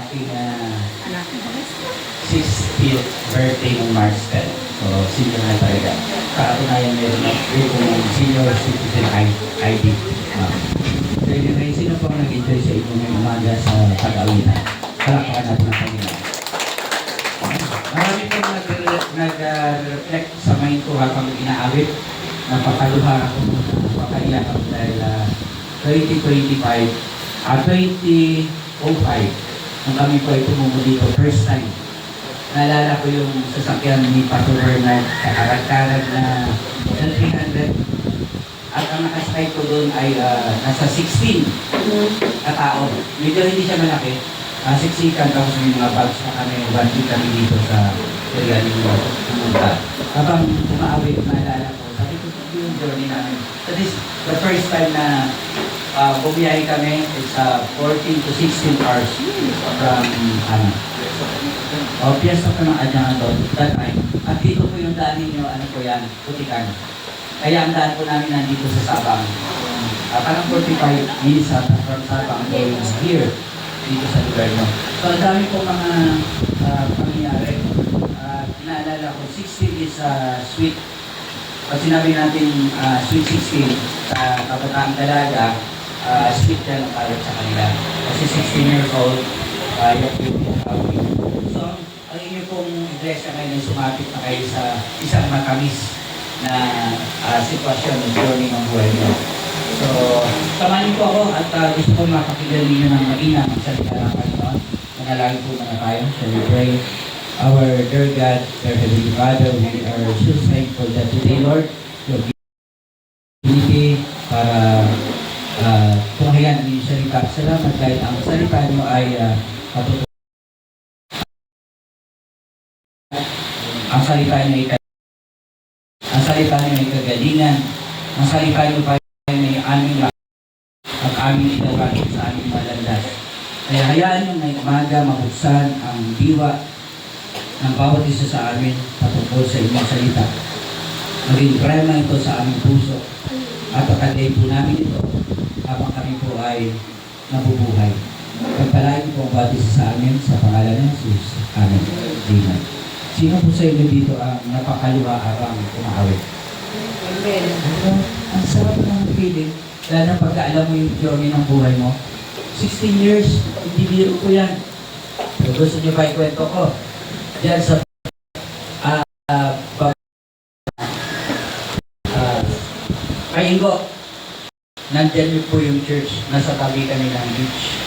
aking 60th birthday ng March 10. So, senior na talaga. Katunayan meron na yung senior citizen ID. So, anyway, sino po ang nag-enjoy sa inyo ngayong umaga sa pag-awitan? Palakpakan natin ang Panginoon. Marami pong nag-reflect sa mind ko habang inaawit. Napakaluha ako, napakaiyak ako dahil 2005, nung kami po ay tumumo dito, first time. Naalala ko yung sasakyan ni Pastor Bernard sa karag-karag na 300. At ang nakasakay ko doon ay nasa 16 katao. Medyo hindi siya malaki. Siksikan tapos may mga bags na kami, bandit kami dito sa area ni Pumunta. Habang umaawit, naalala ko, sabi ko yung journey namin. That is the first time na bumiyahe kami, it's 14 to 16 hours from Piesta pa ng Adyangan doon, that time. At dito po yung daan ninyo, Putikan. Kaya ang daan po namin nandito sa Sabang. Parang 45 minutes from Sabang going here, dito sa lugar nyo. So, ang dami po mga pangyayari. Naalala ko, 16 is sweet. Pag sinabi natin sweet 16 sa kabataang dalaga, sweet yan ang tawag sa kanila. Kasi 16 years old, so, ang inyo pong iglesia ngayon ay sumapit na kayo sa isang matamis na sitwasyon ng journey ng buhay nyo. So, samanin po ako at gusto ko mapakinggan ninyo ng mainam ang salita ng Panginoon. Manalangin po muna tayo. Shall we pray? Our dear God, dear Heavenly Father, we are so thankful that today, Lord, your opportunity para tunghayan ang inyong salita. Salamat dahil ang salita nyo ay katotohanan. Ang salita nyo ay kagalingan. Ang salita nyo pa ay may aming at aming itawagin sa aming malandas. Kaya hayaan nyo na umaga mabuksan ang diwa ng bawat isa sa amin patungkol sa inyong salita. Maging prema ito sa aming puso at pagkatay po namin ito habang kami po ay nabubuhay. Pagpalain po ang bawat isa sa amin sa pangalan ng Jesus. Amen. Amen. Sino po sa inyo dito ang napakaluha habang kumahawit? Amen. Ang sarap ng feeling, lalo na pagka alam mo yung journey ng buhay mo. 16 years, hindi biro ko yan. So, gusto nyo ba ikwento ko? Diyan sa Kaingo, nandyan po yung church, nasa tabi kami ng beach.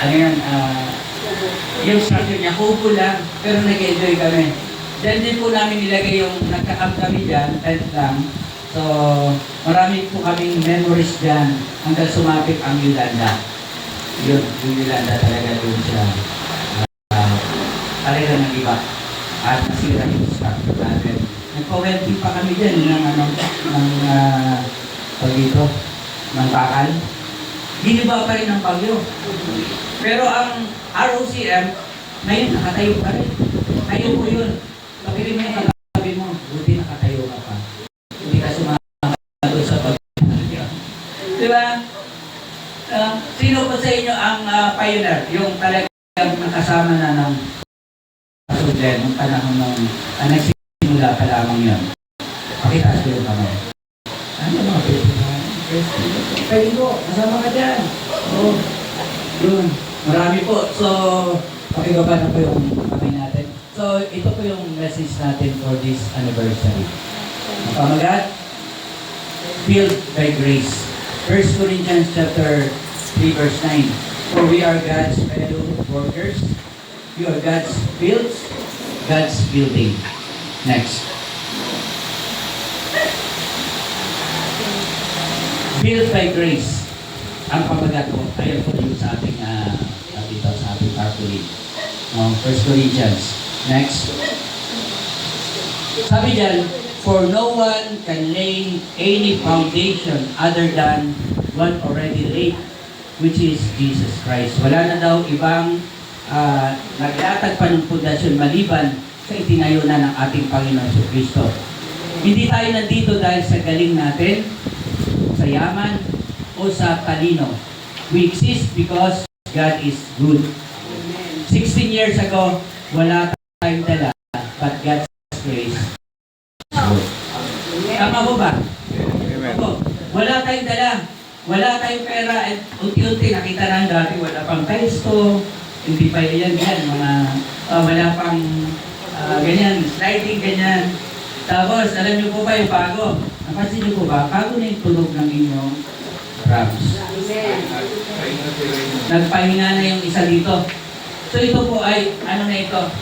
Ano yan, yung structure niya, kubo lang, pero nag-enjoy kami. Diyan din po namin nilagay yung nagka-camp kami dyan, tent lang. So, marami po kaming memories dyan hanggang sumapit ang Yolanda. Yung Yolanda talaga doon siya. Talaga ng iba. At nasira yung structure natin. Nagpa-welding pa kami dyan ng bakal. Giniba pa rin ng bagyo. Pero ang ROCM, ngayon nakatayo pa rin. Tayo po yun. Pakirin mo yung katabi mo, buti nakatayo ka pa. Hindi ka sumama sa bagyo. Diba? Sino po sa inyo ang pioneer? Yung talagang nakasama na ng kasudyan, ng panahon ng nagsimula pa lamang yun. Pakitaas ko yung kamay. Ano mga kayo po, kasama ka dyan. Oo. Yun. Marami po. So, pakibaba na po yung kamay natin. So, ito po yung message natin for this anniversary. Ang pamagat, filled by grace. 1 Corinthians chapter 3 verse 9. For we are God's fellow workers. You are God's fields, God's building. Next. Filled by grace. Ang pamagat po, ayan po dito sa ating dito sa ating tarpaulin. 1 Corinthians. Next. Sabi dyan, for no one can lay any foundation other than one already laid, which is Jesus Christ. Wala na daw ibang naglatag pa ng pundasyon maliban sa itinayo na ng ating Panginoon sa Kristo. Hindi tayo nandito dahil sa galing natin, sa yaman, o sa talino. We exist because God is good. 16 years ago, wala tayong dala, but God's grace. Tama ko ba? Opo. Wala tayong dala, wala tayong pera, at unti-unti nakita na dati, wala pang testo, hindi pa yan, wala pang ganyan, sliding, ganyan. Tapos, alam niyo po ba yung bago? Napansin niyo po ba? Bago na yung tunog ng inyong drums. Nagpahinga na yung isa dito. So ito po ay, ano na ito?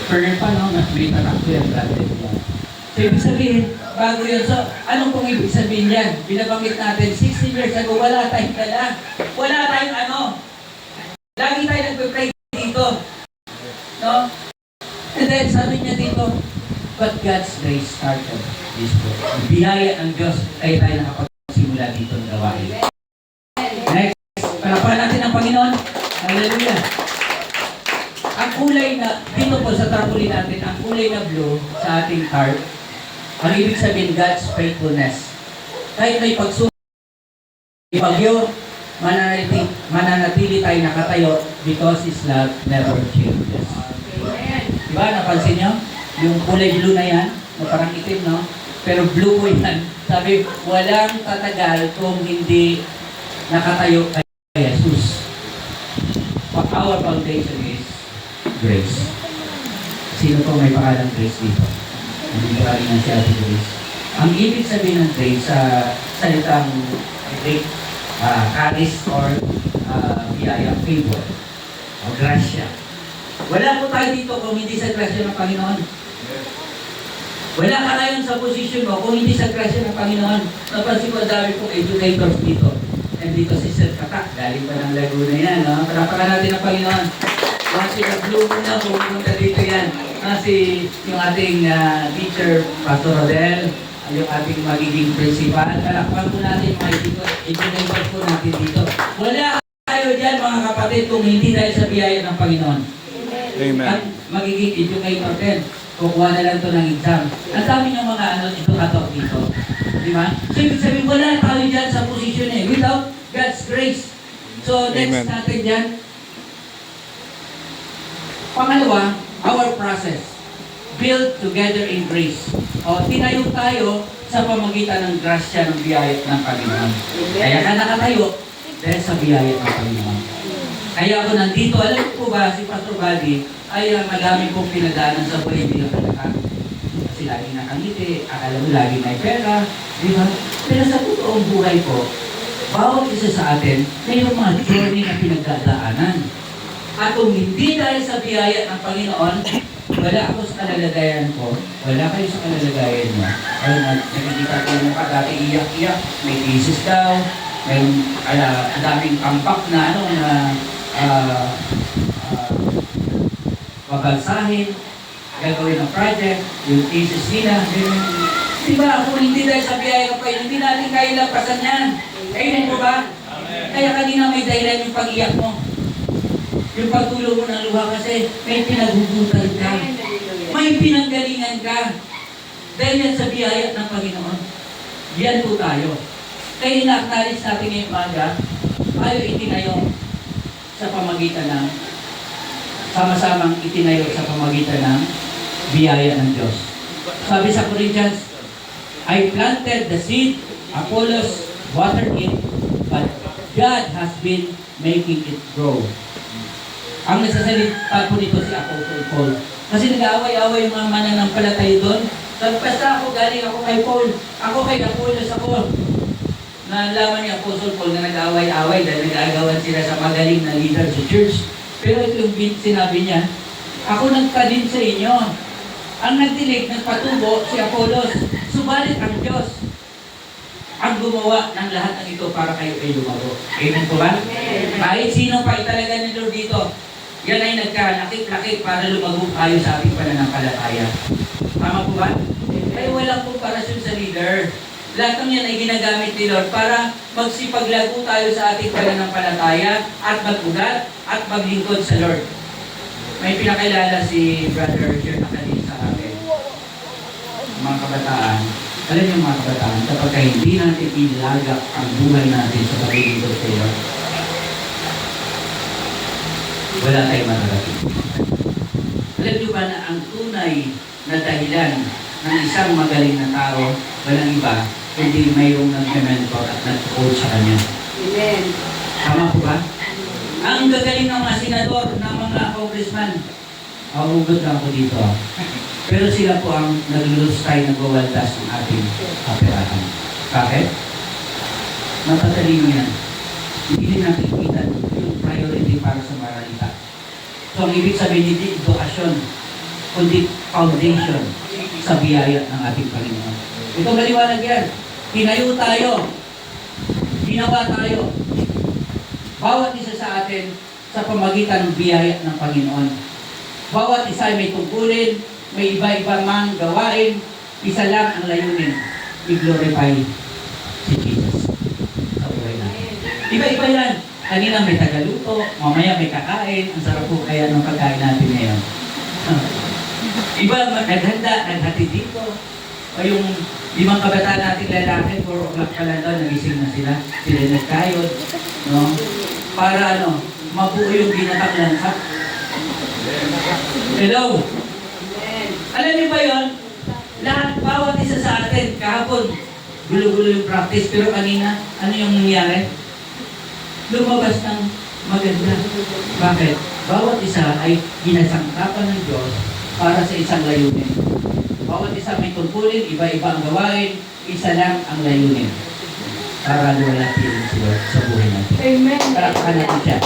Burner pa, no? May tatak ko yung branded yan. So ibig sabihin, bago yun. So, anong pong ibig sabihin yan? Binabanggit natin, 16 years ago, wala tayong dala. Wala tayong ano. Lagi tayo nagpe-pray dito. No? And then, sabi niya dito, but God's grace started this book. Biyaya ng Diyos, tayo nakapagsimula dito ng gawain. Next, palapahan natin ang Panginoon. Hallelujah. Ang kulay na, dito po sa trampoline natin, ang kulay na blue sa ating card, ang ibig sabihin, God's faithfulness. Kahit may bagyo, mananatili tayo nakatayo because His love never changes. Diba? Napansin nyo? Yung kulay blue na yan, na parang itim, no? Pero blue po yan. Sabi, walang tatagal kung hindi nakatayo kay Jesus. Our foundation is grace. Sino po may pangalang Grace dito? Hindi pa rin ang siya si Grace. Ang ibig sabihin ng Grace sa salitang Greek, charis or biyaya, favor, o grasya. Wala po tayo dito kung hindi sa grasya ng Panginoon. Wala ka ngayon sa posisyon mo kung hindi sa grasya ng Panginoon. Napansin ko, dami pong educators dito. And dito si Sir Katak, galing pa ng Laguna yan, no? Parapakan natin ang Panginoon. Si Blue muna, pumunta dito yan. Si yung ating teacher, Pastor Rodel, yung ating magiging principal. Palakpan po natin mga educators po natin dito. Wala kayo dyan mga kapatid kung hindi dahil sa biyaya ng Panginoon. Amen. At magiging educator din. Kukuha na lang ito ng exam. Ang dami yung mga educator dito. Di ba? So, ibig sabihin, wala tayo dyan sa posisyon without God's grace. So, next Amen. natin dyan. Pangalawa, our process. Build together in grace. O, tinayo tayo sa pamagitan ng grasya ng biyaya ng Panginoon. Kaya ka nakatayo dahil sa biyaya ng Panginoon. Kaya ako nandito, alam ko ba, si Pastor Buddy, ay madami pong pinagdaanan sa buhay bilang anak. Kasi lagi nakangiti, akala mo lagi may pera, di ba? Pero sa totoong buhay ko, bawat isa sa atin, mayroong mga journey na pinagdadaanan. At kung hindi dahil sa biyaya ng Panginoon, wala ako sa kalalagayan ko, wala kayo sa kalalagayan mo. Ay, nakikita ko mo ka dati iyak-iyak, may thesis daw, may ang daming pampak na mabalsahin, gagawin ng project, yung thesis nila. Diba, kung hindi dahil sa biyaya ng Panginoon, hindi natin kaya lampasan yan. Amen po ba? Kaya kanina may dahilan yung pag-iyak mo. Yung pagtulog mo ng luha kasi may pinaghugutan ka. May pinanggalingan ka. Dahil yan sa biyaya ng Panginoon. Yan po tayo. Kaya ina-acknowledge natin ngayong umaga, tayo itinayo sa pamagitan ng sama-samang itinayo sa pamagitan ng biyaya ng Diyos. Sabi sa Corinthians, I planted the seed, Apollos watered it, but God has been making it grow. Ang nagsasalita po dito si Apostle Paul. Kasi nag-aaway-aaway yung mga mananampalataya doon. Basta ako, galing ako kay Paul. Ako kay Apollos ako. Nalaman ni Apostle Paul na nag-aaway-aaway dahil nag-aagawan sila sa magaling na leader sa church. Pero ito yung sinabi niya, ako nagpadin sa inyo. Ang nagdilig, nagpatubo si Apollos. Subalit ang Diyos ang gumawa ng lahat ng ito para kayo ay lumago. Amen po ba? Kahit sino pa italaga ni Lord dito, yan ay nagkalakit-lakit para lumago tayo sa ating pananampalataya. Tama po ba? Kaya walang komparasyon sa leader. Lahat ng yan ay ginagamit ni Lord para magsipaglago tayo sa ating pananampalataya at mag-ugat at maglingkod sa Lord. May pinakilala si Brother Jer Nakalit sa akin. Mga kabataan, alam niyo mga kabataan, kapag hindi natin ilagak ang buhay natin sa paglilingkod sa Lord, wala tayong mararating. Alam niyo ba na ang tunay na dahilan ng isang magaling na tao, walang iba, kundi mayroong nag-mentor at nag-coach sa kanya. Amen. Tama po ba? Ang gagaling ng mga senador, ng mga congressman, hugot lang ako dito. Pero sila po ang naglulustay, nagwawaldas ng ating kaperahan. Bakit? Napatalino yan. Hindi din natin kita yung priority para sa maralita. So, ang ibig sabihin hindi edukasyon, kundi foundation sa biyaya ng ating Panginoon. Ito maliwanag yan. Tinayo tayo. Ginawa tayo. Bawat isa sa atin sa pamagitan ng biyaya ng Panginoon. Bawat isa ay may tungkulin, may iba-iba mang gawain, isa lang ang layunin, i-glorify si Jesus sa buhay natin. Iba-iba yan. Kanina may tagaluto, mamaya may kakain, ang sarap po kaya ng pagkain natin ngayon. Iba naghanda, naghatid dito. O yung limang kabataan natin lalaki, 4 o'clock pa lang daw, nagising na sila. Sila nagkayod. No? Para mabuo yung ginatang lansa. Hello? Alam niyo ba yun? Lahat, bawat isa sa atin, kahapon, gulo-gulo yung practice, pero kanina, ano yung nangyari? Lumabas ng maganda. Bakit? Bawat isa ay ginasangkapan ng Diyos para sa isang layunin. Bawat isa may tungkulin, iba-iba ang gawain, isa lang ang layunin. Para luwalhatin si Lord sa buhay natin. Amen. Palakpakan natin siya.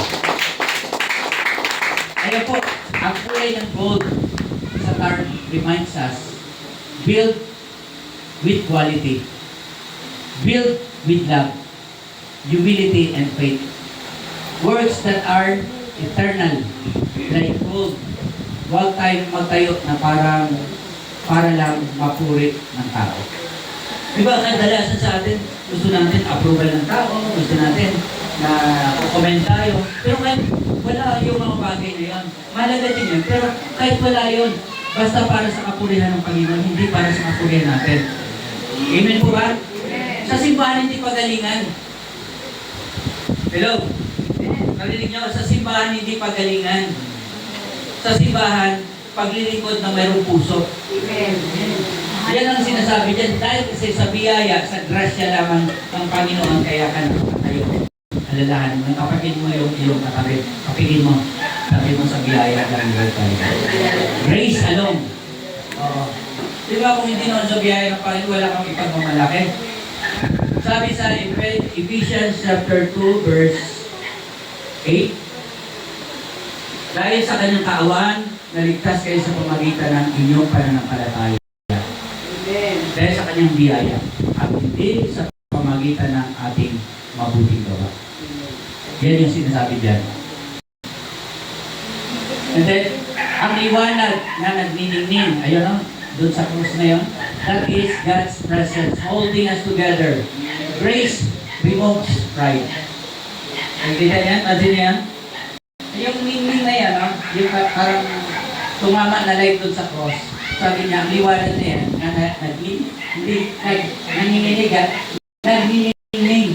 Kaya po, ang kulay ng gold sa card reminds us, build with quality. Build with love, humility, and faith. Works that are eternal, like gold. Huwag tayong magtayo na para lang mapuri ng tao. Diba, kadalasan sa atin, gusto natin approval ng tao, gusto natin na comment tayo. Pero kahit wala yung mga bagay na yun, mahalaga din yun. Pero kahit wala yun, basta para sa kapurihan ng Panginoon, hindi para sa kapurihan natin. Amen po ba? Sa simbahan, hindi pagalingan. Hello? Narinig niyo, sa simbahan, hindi pagalingan. Sa simbahan, paglilingkod na mayroong puso. Amen. Yan ang sinasabi dyan. Dahil kasi sa biyaya, sa grasya lamang ng Panginoon, kaya ka nakatayo. Alalahan mo, kapatid mo yung iyong katabi. Kapigin mo. Sabi mo sa biyaya ng Lord tayo. Grace alone. Oo. Di ba kung hindi naman sa biyaya ng Panginoon, wala kang ipagmamalaki? Sabi sa Ephesians chapter 2, verse 8, dahil sa kanyang kaawaan, naligtas kayo sa pamagitan ng inyong pananampalataya. Amen. Dahil sa kanyang biyaya, at hindi sa pamagitan ng ating mabuting gawa. Yan yung sinasabi dyan. And then, ang liwanag na nagniningning, ayun o, doon sa cross na yun, that is God's presence holding us together. Grace removes pride. Nakikita yan? Imagine yan? Yung ningning na yan, yung parang tumama na light doon sa cross. Sabi niya, ang liwanag na yan, nanginginig, nanginginig,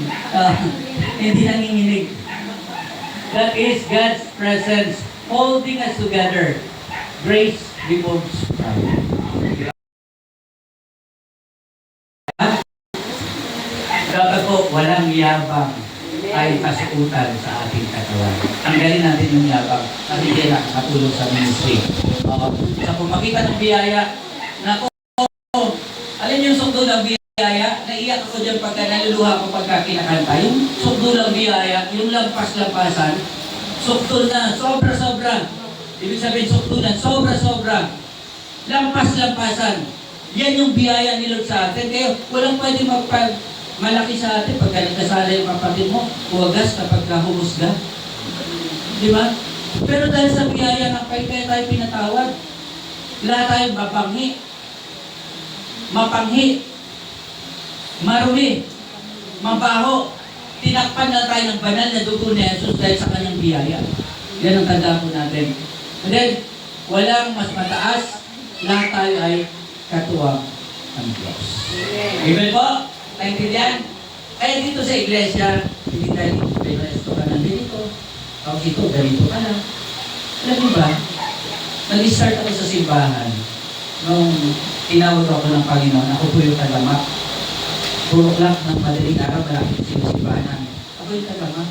hindi nanginginig. That is God's presence holding us together. Grace removes pride. Dapat po, walang yabang ay kasukutan sa ating katawan. Tanggalin natin yung yabang at hindi nakakatulong sa ministry. Sa pamagitan ng biyaya, nako, alin yung sugdo ng biyaya? Naiyak ako dyan pagka naluluha ko pagka kinakanta. Yung sugdo ng biyaya, yung lampas-lampasan, sugdo na, sobra-sobra. Ibig sabihin sugdo na, sobra-sobra. Lampas-lampasan. Yan yung biyaya ni Lord sa atin. Kaya walang pwede malaki sa atin pagka nagkasala yung kapatid mo, huwagas kapag humusga. Di ba? Pero dahil sa biyaya ng kaya tayo pinatawad, lahat tayo mapanghi, marumi, mabaho, tinakpan na tayo ng banal na dugo ni Jesus dahil sa kanyang biyaya. Yan ang tanda po natin. And then, walang mas mataas, lahat tayo ay katuwang ng Diyos. Amen po? Naintindihan? Kaya dito sa iglesia, hindi tayo dito, pero ito ka nandito. Tapos ito, ganito ka lang. Alam niyo ba, nag-start ako sa simbahan nung tinawag ako ng Panginoon. Ako po yung talamak. 4 o'clock ng madaling araw, malapit sa simbahan namin. Ako yung talamak.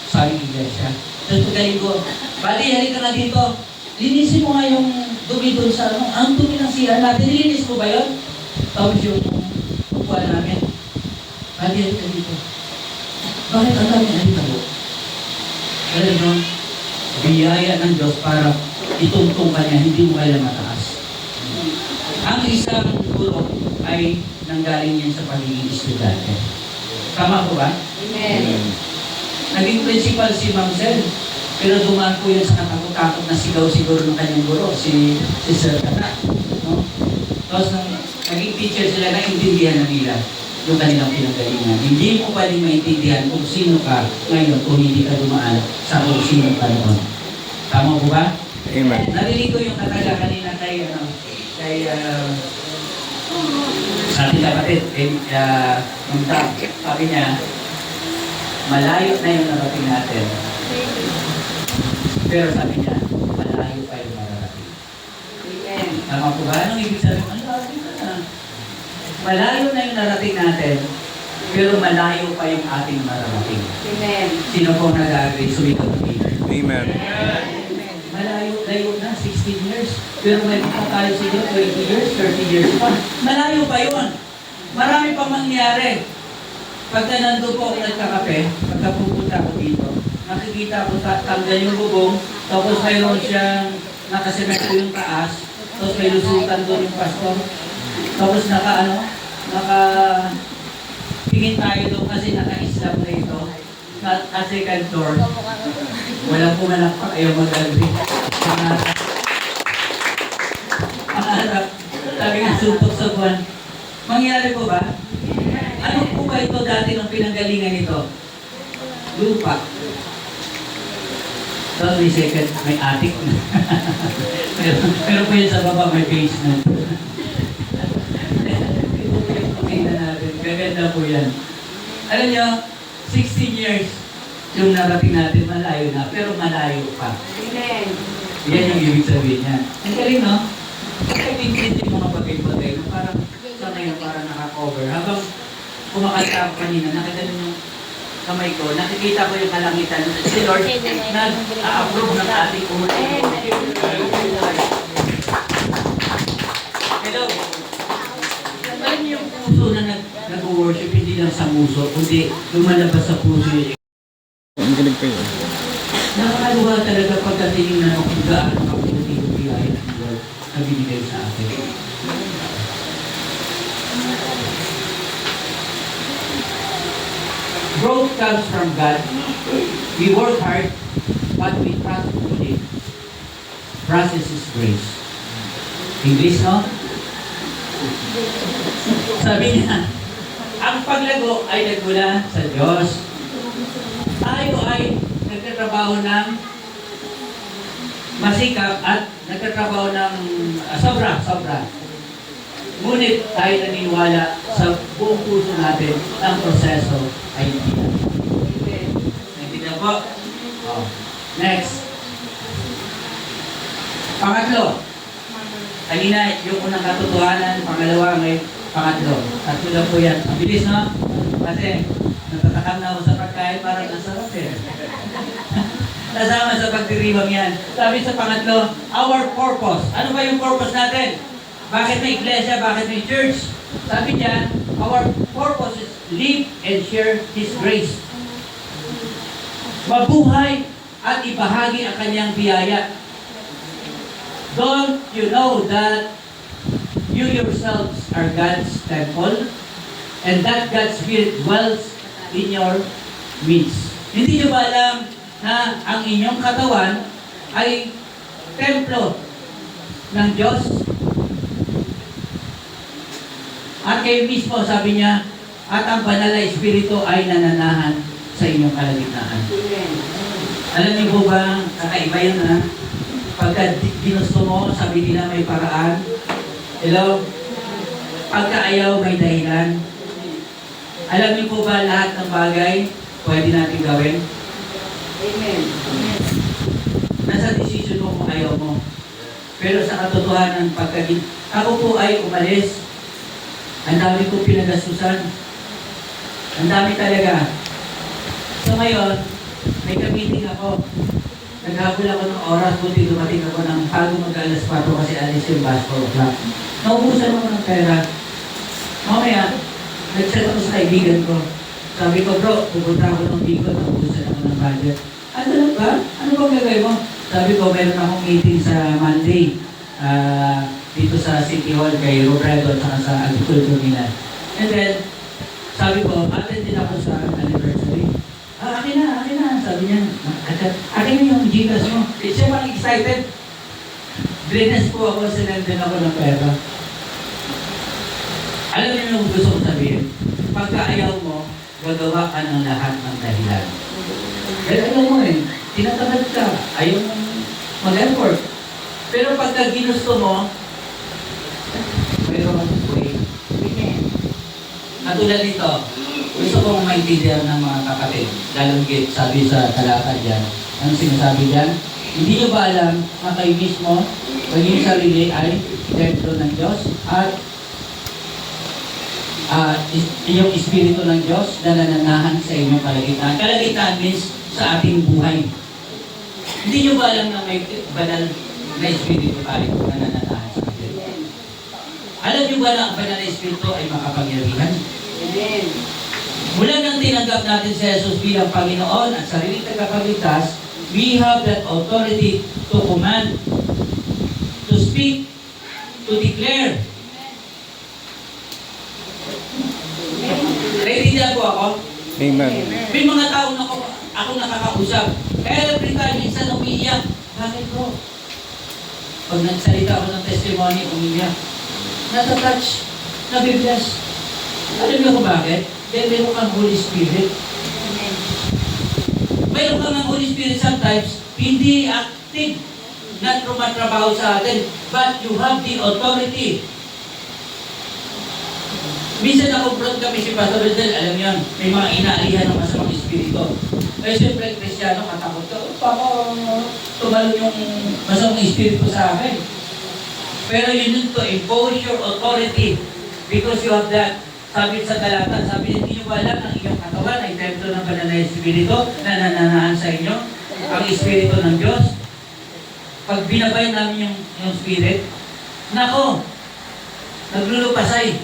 Sabi ng iglesia. Tapos pagaling ko, Buddy, halika na dito. Linisin mo nga yung dumi doon sa ano. Ang dumi ng CR natin. Nilinis mo ba yun? Tapos yung upuan namin. Buddy, halika dito. Bakit ang dami halika po? Alam mo, biyaya ng Diyos para itungtong ka niya, hindi mo kailang mataas. Ang isang guro ay nanggaling yan sa pagiging estudyante. Tama po ba? Amen. Naging principal si Ma'am Zen, pero dumaan po yan sa katakot-takot na sigaw siguro ng kanyang guro, si Sir Kata. No? Tapos nung naging teacher sila, naintindihan na nila yung kanilang pinanggalingan. Hindi mo pwedeng maintindihan kung sino ka ngayon kung hindi ka dumaan sa kung sino ka noon. Tama po ba? Amen. Narinig ko yung kataga kanina kay sa ating kapatid, sabi niya, malayo na yung narating natin. Pero sabi niya, malayo pa yung mararating. Amen. Tama po ba? Anong ibig sabihin? Malayo na. Malayo na yung narating natin, pero malayo pa yung ating mararating. Amen. Sino po nag-agree? Sumigaw ng Amen. Malayo na, 16 years. Pero may pa tayo siguro 20 years, 30 years pa. Malayo pa yun. Marami pang mangyari. Pagka nandun po ako nagkakape, pagka pupunta ako dito, nakikita ko tanggal yung bubong, tapos mayroon siyang nakasemento yung taas, tapos may lusutan doon yung pastor. Tapos tingin tayo doon kasi naka-islam na ito. Kasi second floor, walang pumalakpak, ayaw mag-agree. Ang harap, sabi nga, suntok sa buwan. Mangyari po ba? Ano po ba ito dati ng pinanggalingan nito? Lupa. Tapos may second, may attic na. pero po yun sa baba, may basement. Tingnan natin, gaganda po yan. Alam nyo, 16 years yung narating natin, malayo na, pero malayo pa. Amen. Yan yung ibig sabihin niya. Ang galing, no? Kaya tingin yung mga bagay-bagay na parang sa ngayon parang nakakover. Habang kumakanta ako kanina, nakita yung kamay ko, nakikita ko yung kalangitan. Si Lord, nag-a-approve ng ating ulit. Hello? Alam niyo yung puso na nag-worship, hindi lang sa muso, kundi lumalabas sa puso yung Ang galing pa yun. nakakaluwa talaga pagdating na kung gaano kaputi yung biyaya ng Lord na binigay sa atin. Growth comes from God. We work hard, but we trust fully. Process is grace. English, no? Sabi niya, ang paglago ay nagmula sa Diyos. Tayo ay nagtatrabaho ng masikap at nagtatrabaho ng sobra. Ngunit tayo naniniwala sa buong puso natin ang proseso ay hindi. Amen. Naintindihan po? Oh. Next. Pangatlo. Kanina yung unang katotohanan, pangalawa ngayon, pangatlo. Tatlo lang po yan. Ang bilis, no? Kasi natatakam na ako sa pagkain, parang ang sarap eh. Nasama sa pagdiriwang yan. Sabi sa pangatlo, our purpose. Ano ba yung purpose natin? Bakit may iglesia? Bakit may church? Sabi niya, our purpose is live and share His grace. Mabuhay at ibahagi ang kanyang biyaya. Don't you know that you yourselves are God's temple and that God's Spirit dwells in your midst? Hindi niyo ba alam na ang inyong katawan ay templo ng Diyos? At kayo mismo, sabi niya, at ang banal na Espiritu ay nananahan sa inyong kalagitnaan. Amen. Alam niyo po ba, kakaiba yun na, pagka ginusto mo, sabi nila may paraan. Hello? Pagka ayaw, may dahilan. Alam niyo po ba lahat ng bagay pwede natin gawin? Amen. Nasa Pero sa katotohanan, ako po ay umalis, ang dami kong pinagastusan. Ang dami talaga. So ngayon, may ka-meeting ako. Naghabol ako ng oras, buti dumating ako ng bago mag-alas 4 kasi alis yung bus 4 o'clock. Naubusan ako ng pera. Mamaya, nag-chat ako sa kaibigan ko. Sabi ko, bro, pupunta ako ng Bicol, naubusan ako ng budget. Ano lang ba? Ano bang gagawin mo? Sabi ko, meron akong meeting sa Monday dito sa City Hall kay Robredo at saka sa Agriculture nila. And then, sabi ko, attend din ako sa anniversary. Akin na. Sabi niya, akin na yung Gcash mo. Siya parang excited. Drenas po ako, sinendan ako ng pera. Alam niyo yung gusto kong sabihin? Pagka ayaw mo, gagawa ka ng lahat ng dahilan. Dahil alam mo tinatamad ka, ayaw mo mag-effort. Pero pagka ginusto mo, mayroon kang way. Katulad nito, gusto kong maintindihan ng mga kapatid. Lalong sabi sa talata dyan, ano sinasabi dyan? Hindi nyo ba alam na kayo mismo, kanyang sarili ay templo ng Diyos at yung Espiritu ng Diyos na nananahan sa inyong kalagitnaan. Kalagitnaan means sa ating buhay. Hindi nyo ba alam na may banal na Espiritu tayo na nananahan sa atin? Alam nyo ba na ang banal na Espiritu ay makapangyarihan? Amen. Mula nang tinanggap natin si Jesus bilang Panginoon at sariling tagapagligtas, we have that authority to command, to speak, to declare. Naiintindihan po ako? Amen. May mga taong ako nakakausap. Every time minsan umiiyak. Bakit bro? Pag nagsalita ako ng testimony, umiiyak. Natatouch, nabibless. Alam niyo kung bakit? Dahil meron kang Holy Spirit. Meron kang ang Holy Spirit sometimes, hindi active na tumatrabaho sa atin, but you have the authority. Minsan na-confront kami si Pastor Rodel, alam niyo, may mga inaalihan ng masamang espiritu. Eh siyempre, Kristiyano, katakot ka, baka tumalon yung masamang espiritu sa akin. Pero you need to impose your authority because you have that. Sabi sa talata, sabi hindi nyo ba alam ang iyong katawan ay templo ng banal na espiritu na nananahan sa inyo? Ang espiritu ng Diyos. Pag binabay namin yung spirit, nako, naglulupasay.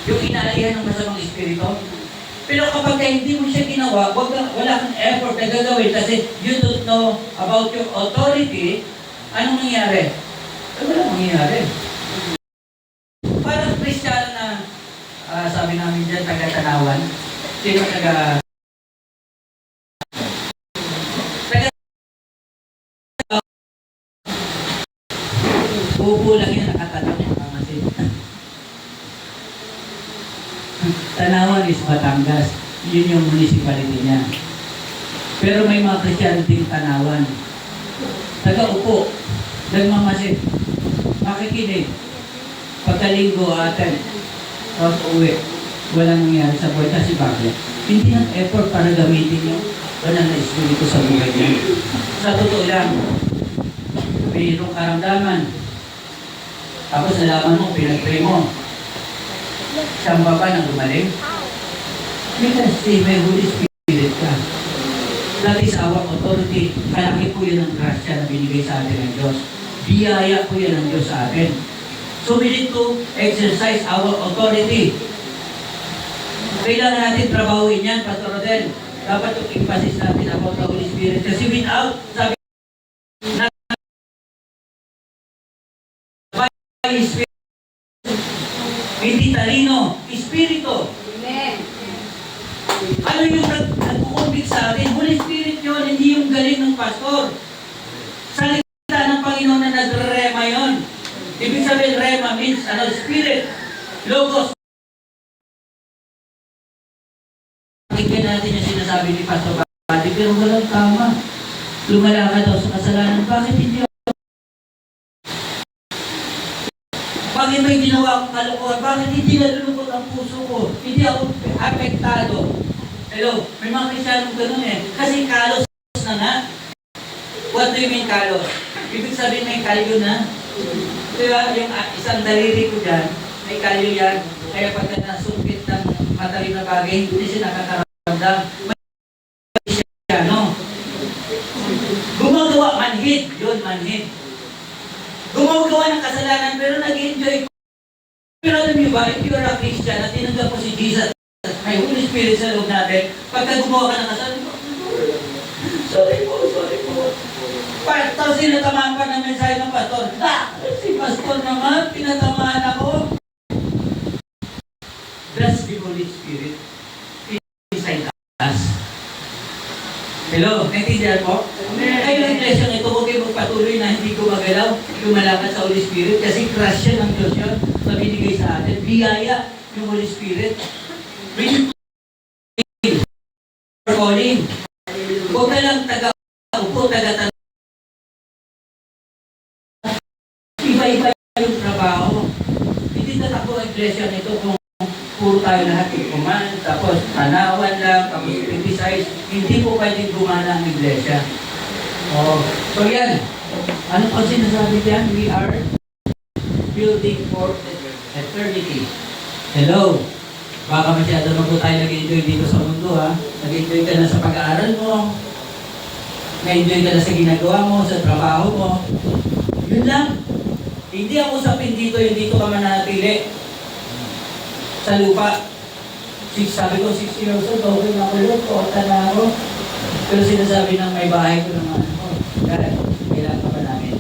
Yung inaalihan ng masamang espiritu. Pero kapag hindi mo siya ginawa, wala kang effort na gagawin kasi you don't know about your authority, anong nangyari? Wala mangyayari. Parang Kristiyano na sabi namin dyan, taga-tanawan. Sino taga... Upo lang yan, nakatanaw yung kamasin. Tanawan is Batangas. Yun yung municipality niya. Pero may mga Kristiyano din Tanawan. Taga-upo. Nagmamasid. Makikinig. Pagkalinggo atin. Tapos uwi. Walang nangyari sa buhay. Kasi bakit? Hindi ng effort para gamitin yung banal na espiritu sa buhay niya. Sa totoo lang, mayroong karamdaman. Tapos nalaman mo, pinag-pray mo. Siyang ba nang gumaling? Because may Holy Spirit ka. That is our authority. Kalaki po yan ang grasya na binigay sa atin ng Diyos. Biyaya po yan ng Diyos sa atin. So we need to exercise our authority. Kailangan natin trabahuin yan, Pastor Rodel. Dapat yung emphasis natin about the Holy Spirit. Kasi without, sabi na Spirit, hindi talino, Espiritu. Amen. Ano yung nagkukumbig sa atin? Holy Spirit yun, hindi yung galing ng pastor. Salita ng Panginoon na nagre-rema yun. Ibig sabihin, rema means, spirit, logos. Pakinggan natin yung sinasabi ni Pastor Bati, pero walang tama. Lumalakad daw sa kasalanan. Bakit hindi ako? Bakit may ginawa akong kalokohan? Bakit hindi nalulungkot ang puso ko? Hindi ako apektado. Hello, may mga Kristiyanong ganun Kasi kalos na nga. What do you mean kalos? Ibig sabihin may kalyo na. Di ba? Yung isang daliri ko dyan, may kalyo yan. Kaya pagka nasungkit ng matalim na bagay, hindi siya nakakaramdam. May siya, no? Gumagawa, manhid. Yun, manhid. Gumagawa ng kasalanan pero nag-enjoy. Pero alam niyo ba, if you are a Christian at tinanggap mo si Jesus, may Holy Spirit sa loob natin, pagka gumawa ka ng kasalanan, sorry po. Tapos sinatamaan pa ng mensahe ng pastor. Si pastor naman, pinatamaan ako. That's the Holy Spirit inside us. Hello, naintindihan po? Kayo ng lesson ito, huwag kayo magpatuloy na hindi gumagalaw, lumalakad sa Holy Spirit kasi crush yan ng Diyos yun na binigay sa atin. Biyaya yung Holy Spirit. Calling. Huwag ka lang taga-upo, taga-tanong. Iba-iba yung trabaho. Hindi tatakbo ang iglesia nito kung puro tayo lahat ikuman, tapos tanawan lang, tapos criticize. Hindi po pwedeng gumana ang iglesia. So yan. Ano pa sinasabi diyan? We are building for eternity. Hello. Baka masyado na po tayo nag-enjoy dito sa mundo, ha? Nag-enjoy ka na sa pag-aaral mo. Nag-enjoy ka na sa ginagawa mo, sa trabaho mo. Yun lang. Hindi ang usapin dito, yung dito ka manatili sa lupa. Sabi ko, 6 years old, okay na ako yun, kota na ako. Pero sinasabi ng may bahay ko naman, kaya kailangan ka ba namin?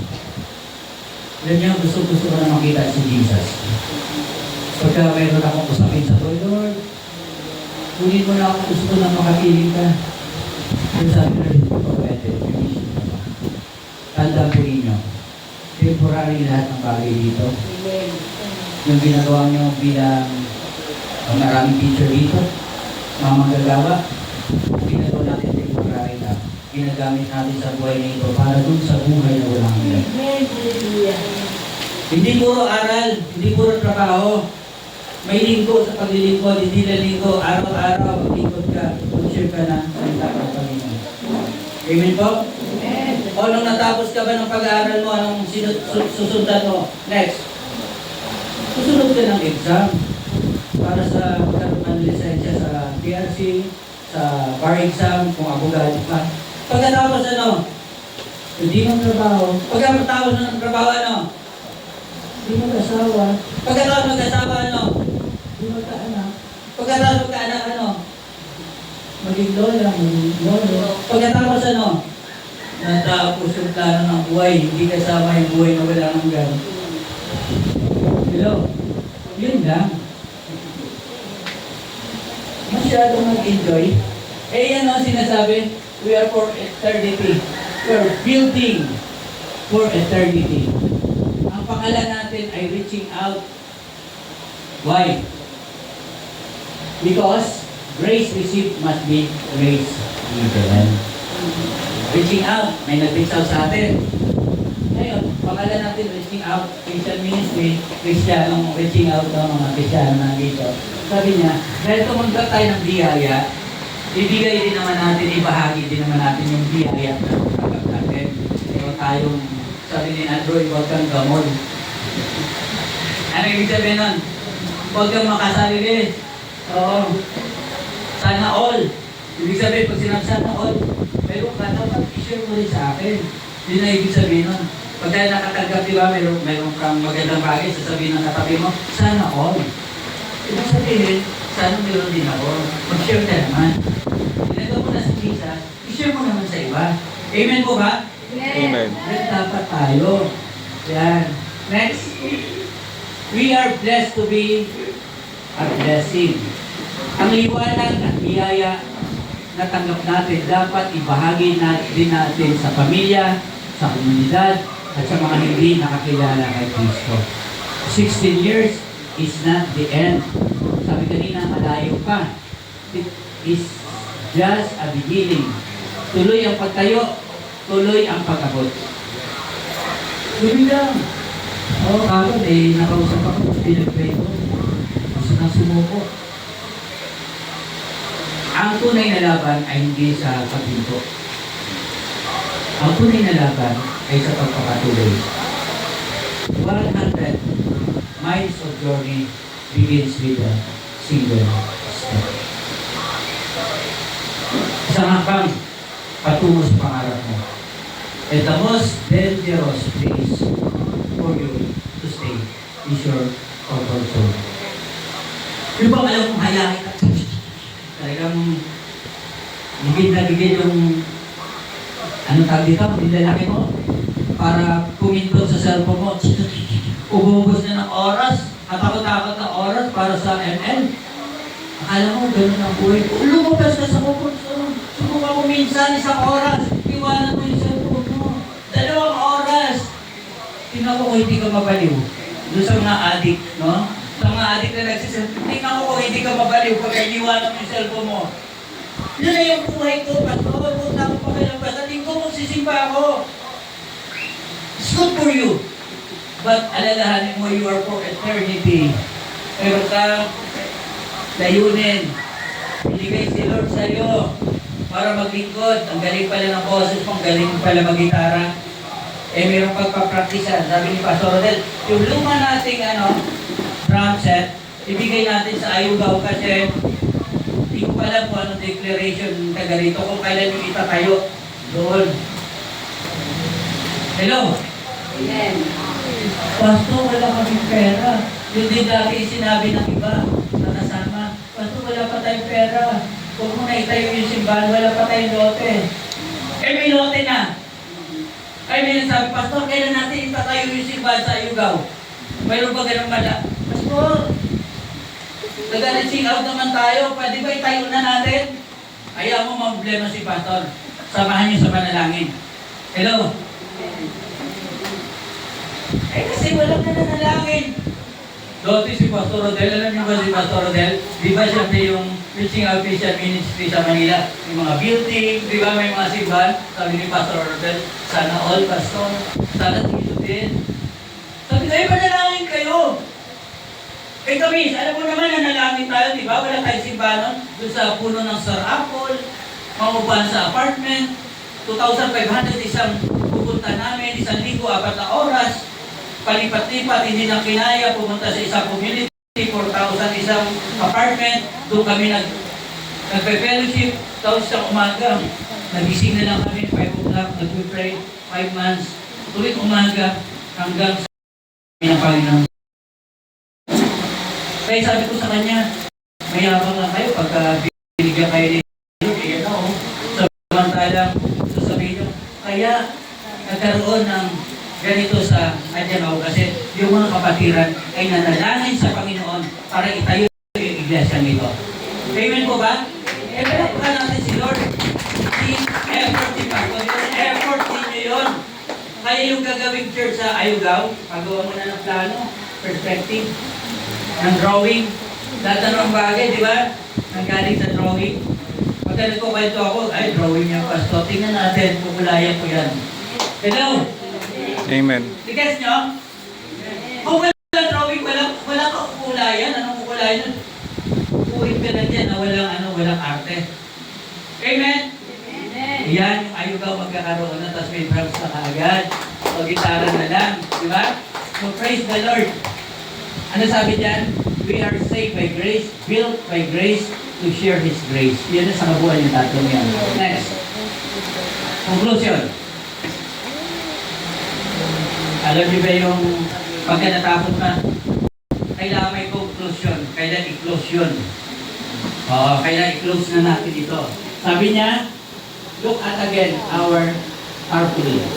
Alam niyo, gusto ko na makita si Jesus. Pagka mayroon akong usapin sa Lord, kunin mo na ako, gusto ko na makapiling ka. Pero sabi na rin, pwede, permission ka ba? Tanda po ninyo, temporary lahat ng bagay dito. Yung ginagawa nyo bilang maraming teacher dito, mamagagawa, ginagawa natin temporary lang. Ginagamit natin sa buhay na ito para dun sa buhay na walang hanggan. Hindi puro aral, hindi puro trabaho. May linggo sa paglilingkod, hindi na linggo, araw-araw, maglingkod ka, mag-share ka na sa itang Panginoon. Amen po? Amen. O nung natapos ka ba ng pag-aaral mo, anong susundan mo? Next. Susunod ka ng exam para sa pagkaroon ng lisensya sa PRC, sa bar exam, kung abogado ka. Pagkatapos ano? Hindi mo trabaho. Pagkatapos ng trabaho ano? Hindi mo kasawa. Pagkatapos mag-asawa ano? Hindi mo ka-anak. Pagkatapos magka-anak ano? Maging lola, maging lolo. Pagkatapos ano? Natapos yung plano ng buhay. Hindi kasama yung buhay na wala hanggan. Hello? Yun lang. Masyadong mag-enjoy. Eh yan ang sinasabi, we are for eternity. We are building for eternity. Ang pangalan natin ay reaching out. Why? Because grace received must be grace given. Reaching out, may nag-reach out sa atin. Ngayon, pangalan natin reaching out, Christian Ministry, Christianong reaching out ng mga Christiano na dito. Sabi niya, dahil tumunta tayo ng biyaya, ibigay din naman natin, ibahagi din naman natin yung biyaya na tanggap natin. Kaya tayong, sabi ni Andrew, huwag kang gamol. Ano ibig sabihin nun? Huwag kang makasarili. Oo. Sana all. Ibig sabihin, pag sinabi sana all, mayroon ka dapat i-share mo rin sa akin. Yun na ibig sabihin nun. Pag tayo nakatanggap, di ba, mayroon kang magandang bagay, sasabihin ng katabi mo, sana all. Ibig sabihin, sana mayroon din ako. Mag-share ka naman. Ginagawa mo na sa Jesus, i-share mo naman sa iba. Amen po ba? Amen. Then dapat tayo. Yan. Next. We are blessed to be a blessing. Ang liwanag at biyaya na tanggap natin, dapat ibahagi din natin sa pamilya, sa komunidad, at sa mga hindi nakakilala kay Kristo. 16 years is not the end. Sabi kanina, malayo pa. It is just a beginning. Tuloy ang pagtayo, tuloy ang pag-abot. Tuloy lang. Oo, karon nakausap ako, pinag-pray ko. Gusto nang sumuko. Ang tunay na laban ay hindi sa paghinto. Ang tunay na laban ay sa pagpapatuloy. 100 miles of journey begins with a single step. Isang hakbang patungo sa pangarap mo. And the most dangerous place for you to stay is your comfort zone. Yung bang alam kong hayakin ka? Talagang higit na higit yung anong tawag dito? Nilalaki mo para puminto sa cellphone mo. Ububos na ng oras, katakot-takot na oras para sa ML. Akala mo, gano'n ang buhay ko. Lumabas ka sa comfort zone. Subukan mo minsan isang oras. Iwanan mo yung cellphone mo. 2 oras. Tingnan ko kung hindi ka mabaliw. Doon sa mga addict, no? Sa mga addict na nagsiselfone, tingnan ko kung hindi ka mabaliw pag iwanan mo yung cellphone mo. Yun na yung buhay ko, pastor. Kung ako pa kayo sa linggo, magsisimba ako. It's good for you. But alalahanin mo, you are for eternity. Pero ka, layunin. Binigay si Lord sa'yo para maglingkod. Ang galing pala ng boses mo, ang galing pala mag-gitara. Eh, mayroong pagpapraktisa. Sabi ni Pastor Rodel, yung luma nating drum set, ibigay natin sa Ayugaw kasi hindi ko pala po anong declaration taga rito kung kailan yung itatayo doon. Hello? Amen. Pastor, wala kaming pera. Yun din dati sinabi ng iba na kasama. Pastor, wala pa tayong pera. Huwag mo na itayo yung simbahan, wala pa tayong lote. Eh, may lote na. Ay, may nasabi, Pastor, kailan natin itatayo yung simbahan sa Ayugaw? Mayroon ba ganun mala? Pastor, nag-reaching out naman tayo. Pwede ba itayo na natin? Ayaw mo problema si Pastor. Samahan niyo sa panalangin. Hello? Eh kasi walang nananalangin. Dati si Pastor Rodel, alam niyo ba si Pastor Rodel? Di ba siya yung reaching out Christian Ministry sa Manila? Yung mga building, di ba may mga simbahan? Sabi ni Pastor Rodel, sana all Pastor, sana dito din. Sabi tayo, panalangin kayo. Eh kami, alam mo naman nanalangin tayo, di ba? Wala tayong simbahan doon sa puno ng Sir Apple, mamupahan sa apartment, 2,500 isang pupunta namin, 1,000, 4 na oras, palipat-lipat, hindi na kinaya, pumunta sa isang community, 4,000 isang apartment, doon kami nagpe-fellowship, tapos sa umaga, nagising na lang kami, 5 o'clock, nagpe-pray, 5 months, tuwing umaga, hanggang sa ng Panginoon. Kaya sabi ko sa kanya, mayabang lang kayo pagka binigyan kayo ni Lord, samantalang sasabihin nyo, kaya nagkaroon ng ganito sa Adjanaw kasi yung mga kapatiran ay nanalangin sa Panginoon para itayo yung iglesia nito. Amen po ba? Eh, pero pa natin si Lord. Effort ni Pastor, effort ninyo yun. Kaya yung gagawing church sa Ayugaw, pagawa mo na ng plano, perspective, ng drawing, lahat ng bagay, di ba? Nanggaling sa drawing. Pagka nagkukwento ako, ay, drawing niya, Pastor. Tingnan natin, kukulayan ko yan. Hello? Amen. Tigas nyo? Kung walang drawing, walang kukulayan. Anong kukulayan? Kukuhin ka na dyan na walang arte. Amen? Yan, yung Ayugaw magkakaroon na, tapos may drums na kaagad. O gitara na lang. Di ba? So, praise the Lord. Ano sabi dyan? We are saved by grace, built by grace, to share His grace. Yan na sa kabuhan yung tatlong yan. Next. Conclusion. Alam niyo ba yung pagka natapos na, kailangan may conclusion, kailangan i-close yun. Oo, kailangan i-close na natin ito. Sabi niya, look at again our purpose.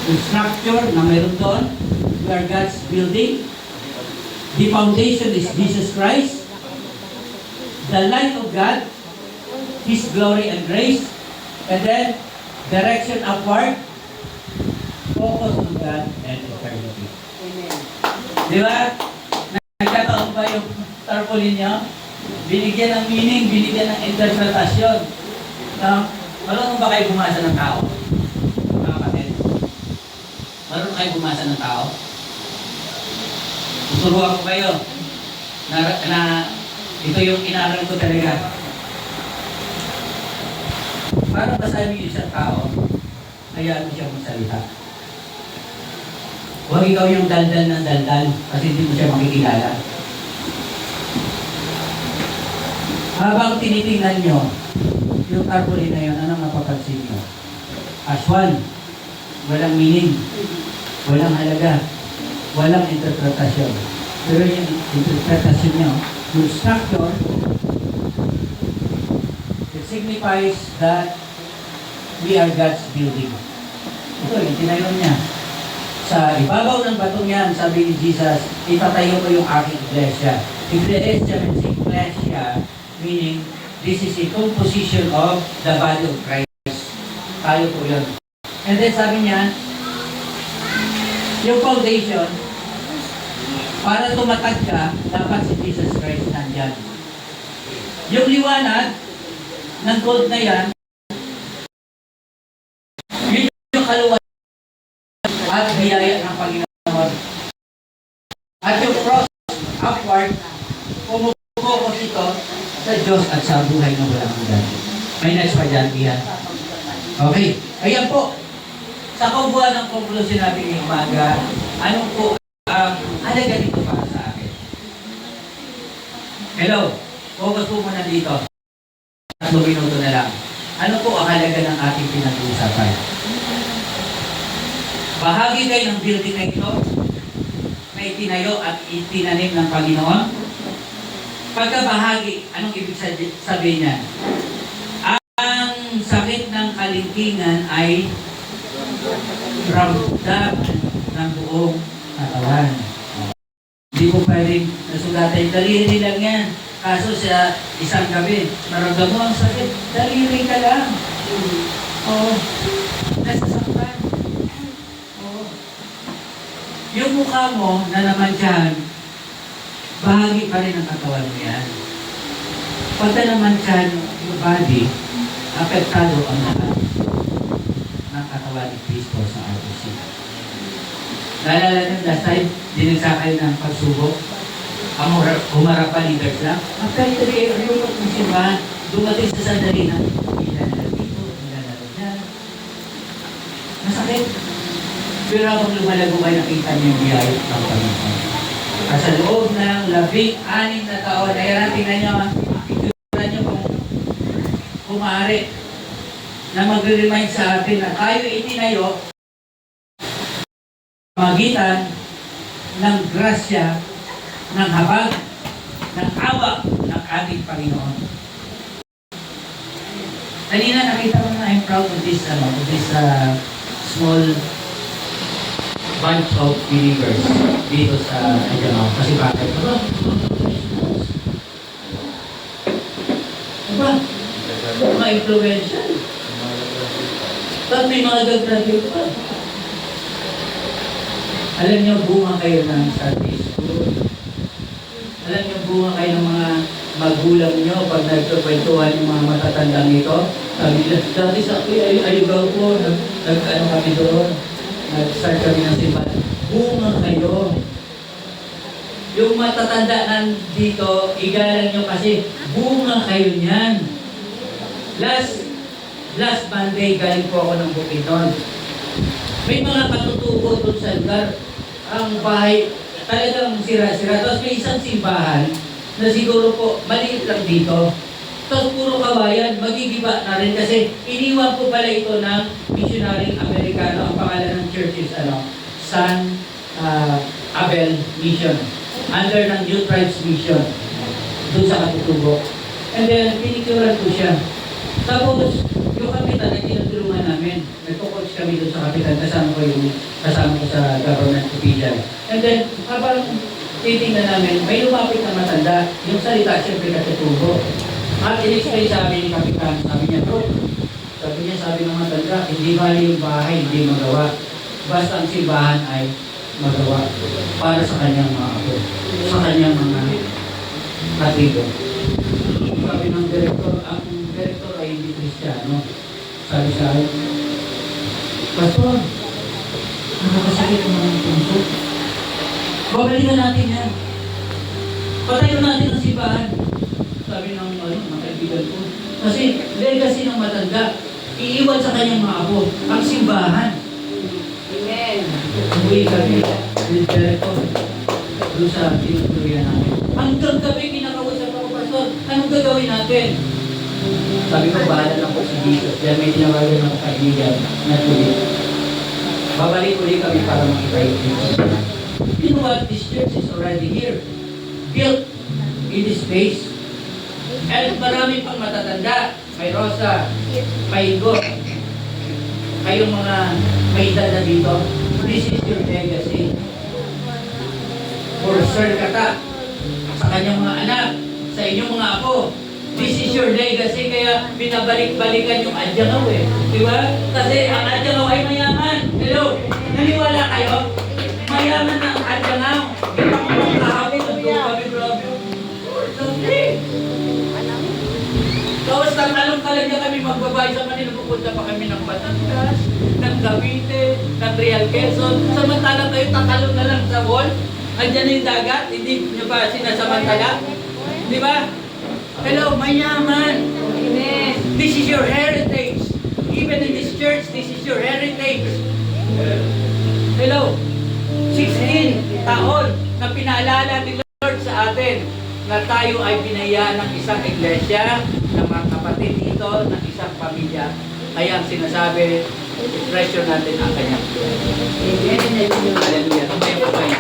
Yung structure na meron doon, we are God's building. The foundation is Jesus Christ. The light of God, His glory and grace. And then, direction upward, focus on God and eternity. Amen. Di ba? Nagkataon ba yung tarpaulin niyo? Binigyan ng meaning, binigyan ng interpretasyon. Marunong ba kayo bumasa ng tao? Mga kapatid? Marunong kayo bumasa ng tao? Tuturuan ko kayo na ito yung inaral ko talaga. Para basahin yung isang tao, hayaan mo siya magsalita. Huwag ikaw yung daldal ng daldal kasi hindi mo siya makikilala. Habang tinitingnan nyo, yung tarpaulin na yun, anong napapansin nyo? Aswan, walang meaning, walang halaga, walang interpretasyon. Pero yung interpretasyon nyo, yung structure, it signifies that we are God's building. Ito, itinayon niya. Sa ibabaw ng batong yan, sabi ni Jesus, itatayo ko yung aking iglesia. Iglesia means iglesia, meaning this is a composition of the body of Christ. Tayo po yun. And then sabi niya, yung foundation, para tumatag ka, dapat si Jesus Christ nandyan. Yung liwanag ng gold na yan, yun yung kaluwan at biyaya ng Panginoon. At yung cross upward, pumupokos ito sa Diyos at sa buhay na walang hanggan. May next pa dyan, Ian. Okay. Ayan po. Sa kabuuan ng konklusyon natin ngayong umaga, anong po ang halaga dito para sa akin? Hello. Focus po muna dito. 3 minuto na lang. Ano po ang halaga ng ating pinag-uusapan? Bahagi kayo ng building na ito na itinayo at itinanim ng Panginoon. Pagkabahagi, anong ibig sabihin niya? Ang sakit ng kalingkingan ay ramdam ng buong katawan. Hindi po pwedeng nasugatan. Daliri lang yan. Kaso sa isang gabi, naramdam mo ang sakit, daliri ka lang. Oo. Nasasaktan. Oo. Yung mukha mo na naman dyan, bahagi pa rin ang katawan mo yan. Pagka naman dyan yung body, apektado ang lahat ng katawan ni Kristo sa ROC. Naalala nyo, last time, dinigsakay ng pagsubok, ang humarap pa leaders lang. After 3 years, yung simbahan, dumating sa sandali na, ilalala dito, ilalala dyan. Masakit. Pero habang lumalago kayo, nakita niyo yung biyaya ng Panginoon. At sa loob ng 16 na taon, ayan, tingnan nyo, tingnan nyo kung maaari na mag-remind sa atin na tayo itinayo magitan ng grasya, ng habag, ng awa ng ating Panginoon. Kanina nakita ko na I'm proud of this, small bunch of believers dito sa Ajamaw. Kasi bakit? Diba? Mga influential. Tapos may mga gag-graduate pa. Alam niyo, bunga kayo ng Sunday school. Alam niyo, bunga kayo ng mga magulang niyo pag nagkakwentuhan yung mga matatandang ito. Sabi nila, dati sa Ayugaw po, nag-ano kami doon. Nag-start kami ng simbahan. Bunga kayo. Yung matatanda nandito, igalan nyo kasi bunga kayo niyan. Last Monday, galing po ako ng Bukidnon. May mga katutubo doon sa lugar. Ang bahay, talagang sira-sira. Tapos may isang simbahan na siguro po, maliit lang dito. Tapos puro kawayan, magigiba na rin kasi iniwan po pala ito ng missionary Amerikano. Ang pangalan ng church is San Abel Mission. Under ng New Tribes Mission. Doon sa katutubo. And then, pinikuran ko siya. Tapos, yung kapitan na tinutulungan namin, nagpo-coach kami doon sa kapitan, kasama ko sa government official. And then, habang titingnan namin, may lumapit na matanda, yung salita siyempre katutubo. At in-explain sa amin yung kapitan, sabi niya, bro, sabi ng matanda, hindi bali yung bahay, hindi magawa. Basta ang simbahan ay magawa para sa kanyang mga apo, sa kanyang mga katibo. Sabi ng direktor, ang direktor ay hindi Kristiyano. Sabi sa akin, Pastor, nakakasakit ang mga puso. Babalikan natin yan. Patayin natin ang simbahan. Sabi ng mga kaibigan ko. Kasi legacy ng matanda. Iiwan sa kanyang mga apo. Ang simbahan. Amen. Umuwi kami. Diretso. Doon sa tinutuloyan namin. Hanggang gabi kinakausap ako, Pastor. Anong gagawin natin? Sabi ko, bahala na po si Jesus. Dahil may tinawagan ng kaibigan na tuloy. Babalik ulit kami para makita yung Jesus. You know what? This church is already here. Built in this space. And marami pang matatanda. May Rosa, may Igo. Kayong mga may edad na dito. This is your legacy. For Sir Kata, sa kanyang mga anak, sa inyong mga apo. This is your legacy, kaya binabalik-balikan yung Adyangaw eh. Di ba? Kasi ang Adyangaw ay mayaman. Hello? Naniwala kayo? Mayaman ang Adyangaw. Ipang kahapon, nandun kami, grabe. Lovely. Tapos nang talaga kami magbabayad sa Manila, pupunta pa kami ng Batangas, ng Cavite, ng Real Quezon. Samantalang kayo tatalon na lang sa wall. Andiyan na yung dagat, hindi nyo ba sinasamantala? Di ba? Hello, mayaman. Amen. This is your heritage. Even in this church, this is your heritage. Hello, 16 taon na pinaalala ni Lord sa atin na tayo ay binayaan ng isang iglesia, ng mga kapatid dito, ng isang pamilya. Kaya ang sinasabi, i-pressure natin ang kanyang buhay. Amen. Hallelujah. Tumayo po kayo.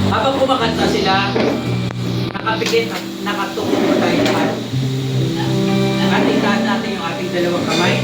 Habang kumakanta sila, nakapikit, nakatungo po tayo lahat. Ating taas natin yung ating dalawang kamay.